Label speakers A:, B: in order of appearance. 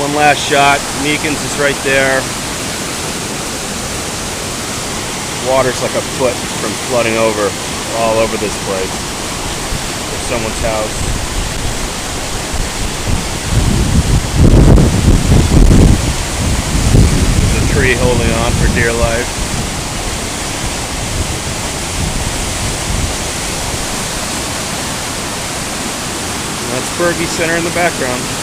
A: One last shot. Meekins is right there. Water's like a foot from flooding over all over this place. There's someone's house. There's a tree holding on for dear life. That's Bergie Center in the background.